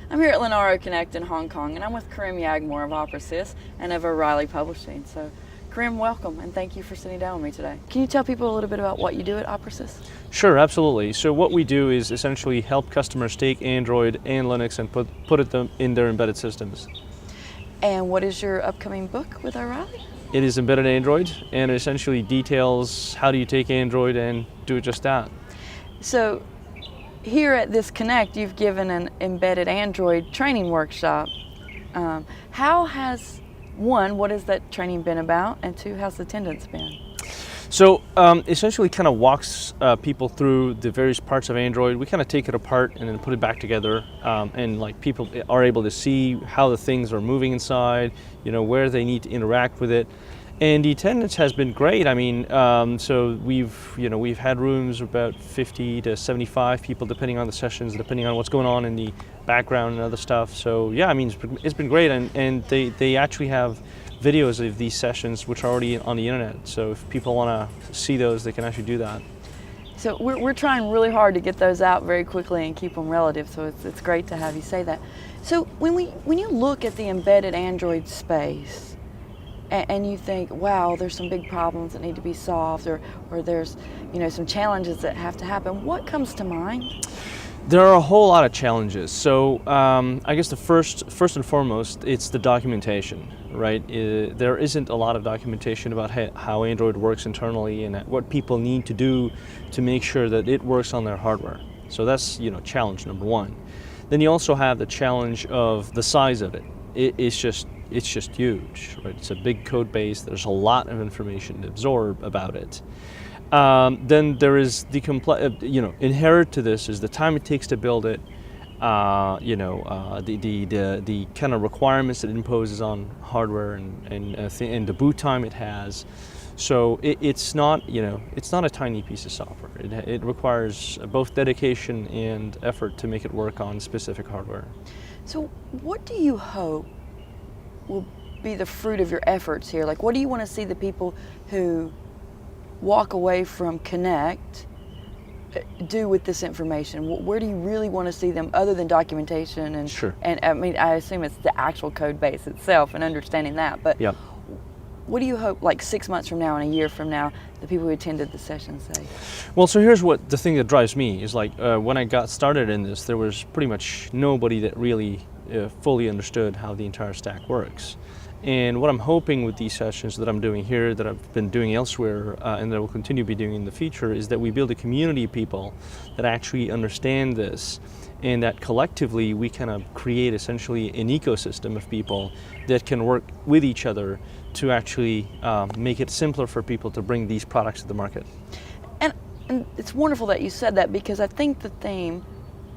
I'm here at Linaro Connect in Hong Kong, and I'm with Karim Yahmour of Opersys and of O'Reilly Publishing. So, Karim, welcome, and thank you for sitting down with me today. Can you tell people a little bit about what you do at Opersys? Sure, absolutely. So what we do is essentially help customers take Android and Linux and put them in their embedded systems. And what is your upcoming book with O'Reilly? It is embedded Android, and it essentially details how do you take Android and do just that. So, here at this Connect, you've given an embedded Android training workshop. How has, one, what has that training been about? And two, how's the attendance been? So essentially kind of walks people through the various parts of Android. We kind of take it apart and then put it back together, and like people are able to see how the things are moving inside, you know, where they need to interact with it. And the attendance has been great. I mean, so we've had rooms of about 50 to 75 people, depending on the sessions, depending on what's going on in the background and other stuff. So yeah, I mean, it's been great, and they actually have videos of these sessions which are already on the internet. So if people want to see those, they can actually do that. So we're trying really hard to get those out very quickly and keep them relative. So it's great to have you say that. So when you look at the embedded Android space, and you think, wow, there's some big problems that need to be solved, or there's, you know, some challenges that have to happen, what comes to mind? There are a whole lot of challenges. So I guess the first and foremost, it's the documentation, right? There isn't a lot of documentation about how Android works internally and what people need to do to make sure that it works on their hardware. So that's, you know, challenge number one. Then you also have the challenge of the size of it. It's just huge, right? It's a big code base. There's a lot of information to absorb about it. Then there is the inherent to this is the time it takes to build it. The kind of requirements it imposes on hardware and the boot time it has. So it's not a tiny piece of software. It requires both dedication and effort to make it work on specific hardware. So what do you hope will be the fruit of your efforts here? Like, what do you want to see the people who walk away from Connect do with this information? Where do you really want to see them, other than documentation? And sure. And I mean, I assume it's the actual code base itself and understanding that. But yep. What do you hope, like 6 months from now and a year from now, the people who attended the session say? Well, so here's what the thing that drives me is, like, when I got started in this, there was pretty much nobody that really fully understood how the entire stack works. And what I'm hoping with these sessions that I'm doing here, that I've been doing elsewhere, and that I will continue to be doing in the future, is that we build a community of people that actually understand this, and that collectively we kind of create essentially an ecosystem of people that can work with each other to actually make it simpler for people to bring these products to the market. And it's wonderful that you said that, because I think the theme,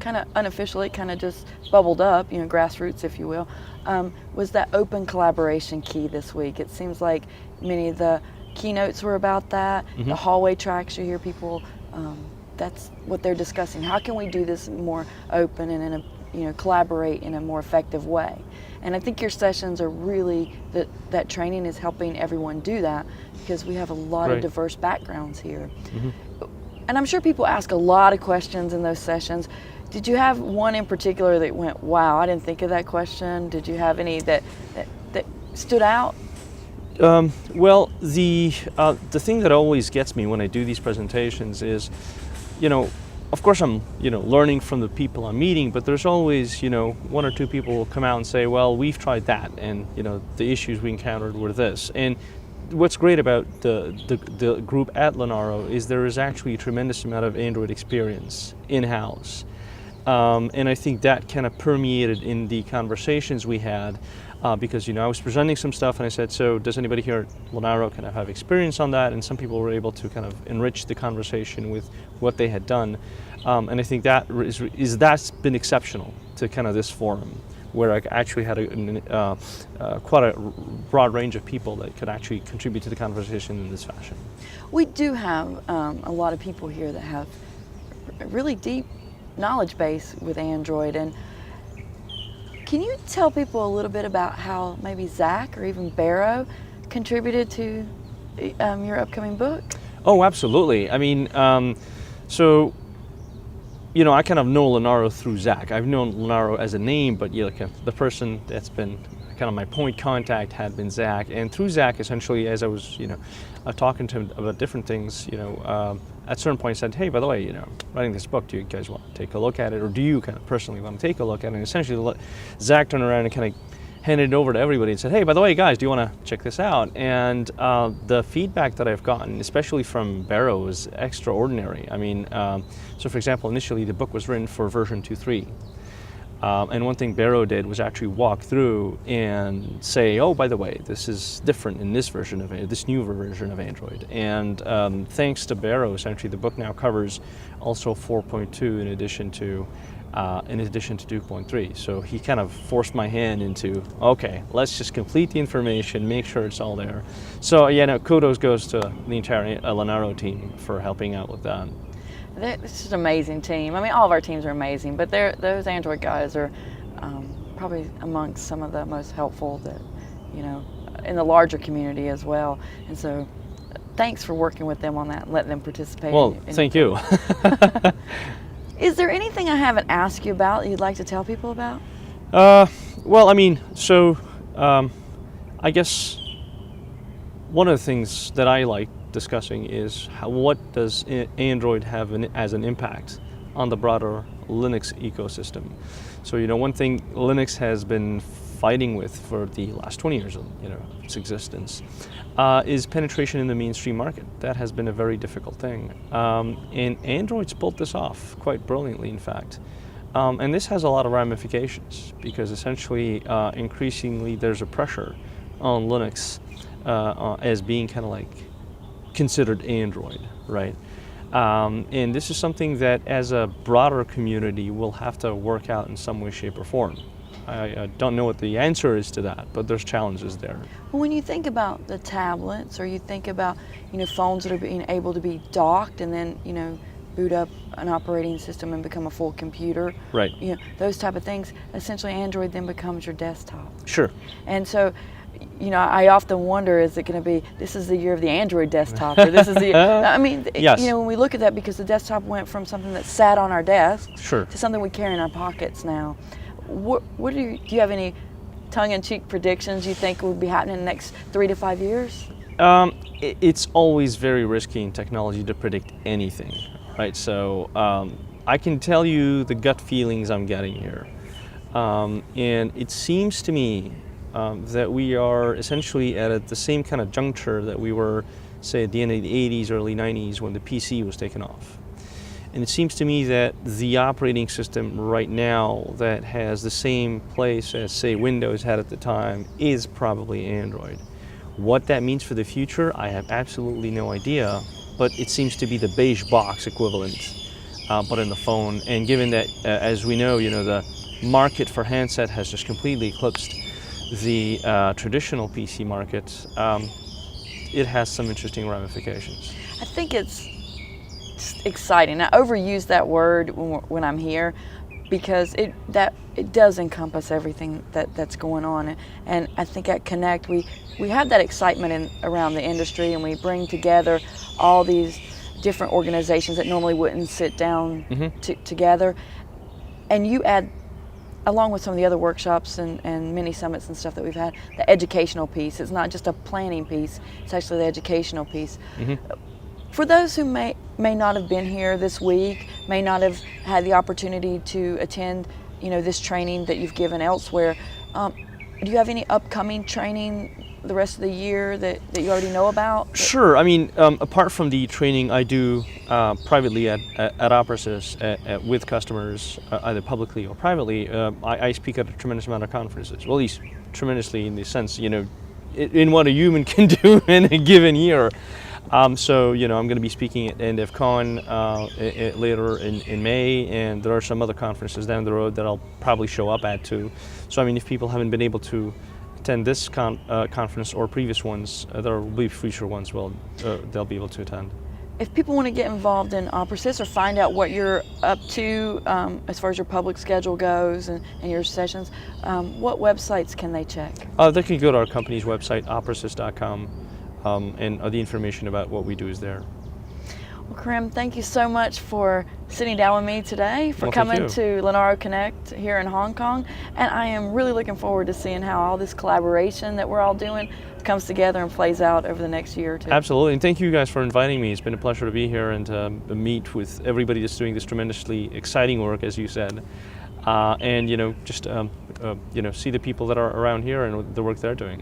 kind of unofficially, kind of just bubbled up, you know, grassroots, if you will, was that open collaboration key this week. It seems like many of the keynotes were about that. Mm-hmm. The hallway tracks, you hear people, that's what they're discussing. How can we do this more open and collaborate in a more effective way? And I think your sessions are really, that training is helping everyone do that, because we have a lot of diverse backgrounds here. Mm-hmm. And I'm sure people ask a lot of questions in those sessions. Did you have one in particular that went, wow, I didn't think of that question? Did you have any that stood out? Well, the thing that always gets me when I do these presentations is, of course I'm, learning from the people I'm meeting, but there's always, one or two people will come out and say, well, we've tried that, and, the issues we encountered were this. And what's great about the group at Linaro is there is actually a tremendous amount of Android experience in-house. And I think that kind of permeated in the conversations we had, because I was presenting some stuff and I said, so does anybody here at Linaro kind of have experience on that? And some people were able to kind of enrich the conversation with what they had done. And I think that that's been exceptional to kind of this forum, where I actually had quite a broad range of people that could actually contribute to the conversation in this fashion. We do have a lot of people here that have a really deep knowledge base with Android. And can you tell people a little bit about how maybe Zach or even Barrow contributed to your upcoming book? Oh, absolutely. I mean, so I kind of know Linaro through Zach. I've known Linaro as a name, but the person that's been kind of my point contact had been Zach. And through Zach, essentially, as I was, talking to him about different things, at a certain point I said, hey, by the way, writing this book, do you guys want to take a look at it? Or do you kind of personally want to take a look at it? And essentially, Zach turned around and kind of handed it over to everybody and said, hey, by the way, guys, do you want to check this out? And the feedback that I've gotten, especially from Barrow, is extraordinary. I mean, so for example, initially the book was written for version 2.3. And one thing Barrow did was actually walk through and say, oh, by the way, this is different in this version of this newer version of Android. And thanks to Barrow, essentially, the book now covers also 4.2 in addition to 2.3. So he kind of forced my hand into, okay, let's just complete the information, make sure it's all there. So yeah, no, kudos goes to the entire Linaro team for helping out with that. It's just an amazing team. I mean, all of our teams are amazing, but those Android guys are probably amongst some of the most helpful that, in the larger community as well. And so thanks for working with them on that and letting them participate. Well, thank you. Is there anything I haven't asked you about that you'd like to tell people about? Well, I mean, so I guess one of the things that I like discussing is what does Android have as an impact on the broader Linux ecosystem. So one thing Linux has been fighting with for the last 20 years of its existence is penetration in the mainstream market. That has been a very difficult thing, and Android's pulled this off quite brilliantly, in fact. And this has a lot of ramifications because essentially increasingly there's a pressure on Linux as being kind of like considered Android, right? And this is something that as a broader community we'll have to work out in some way, shape, or form. I don't know what the answer is to that, but there's challenges there. Well, when you think about the tablets, or you think about phones that are being able to be docked and then boot up an operating system and become a full computer, right? Those type of things. Essentially, Android then becomes your desktop. Sure. And so, I often wonder, is it going to be, this is the year of the Android desktop, or this is the, I mean, yes. When we look at that, because the desktop went from something that sat on our desk sure. to something we carry in our pockets now. What do you have any tongue-in-cheek predictions you think will be happening in the next 3 to 5 years? It's always very risky in technology to predict anything, right? So I can tell you the gut feelings I'm getting here. And it seems to me that we are essentially at the same kind of juncture that we were, say, at the end of the 80s, early 90s, when the PC was taken off. And it seems to me that the operating system right now that has the same place as, say, Windows had at the time is probably Android. What that means for the future, I have absolutely no idea, but it seems to be the beige box equivalent, but in the phone. And given that, as we know, the market for handset has just completely eclipsed the traditional PC market, it has some interesting ramifications. I think it's exciting. I overuse that word when I'm here because it does encompass everything that's going on. And I think at Connect we have that excitement around the industry, and we bring together all these different organizations that normally wouldn't sit down together. And you add, along with some of the other workshops and mini summits and stuff that we've had, the educational piece. It's not just a planning piece, it's actually the educational piece. For those who may not have been here this week, may not have had the opportunity to attend this training that you've given elsewhere, do you have any upcoming training the rest of the year that you already know about? Sure. I mean, apart from the training I do privately at Opersys with customers, either publicly or privately, I speak at a tremendous amount of conferences. Well, at least tremendously in the sense, in what a human can do in a given year. So, I'm going to be speaking at NDEFCon later in May, and there are some other conferences down the road that I'll probably show up at too. So, I mean, if people haven't been able to attend this conference or previous ones, there will be future ones they'll be able to attend. If people want to get involved in Opersys or find out what you're up to as far as your public schedule goes and your sessions, what websites can they check? They can go to our company's website, opersys.com. And the information about what we do is there. Well, Karim, thank you so much for sitting down with me today, for Well, thank coming you. to Linaro Connect here in Hong Kong. And I am really looking forward to seeing how all this collaboration that we're all doing comes together and plays out over the next year or two. Absolutely, and thank you guys for inviting me. It's been a pleasure to be here and meet with everybody that's doing this tremendously exciting work, as you said, and just see the people that are around here and the work they're doing.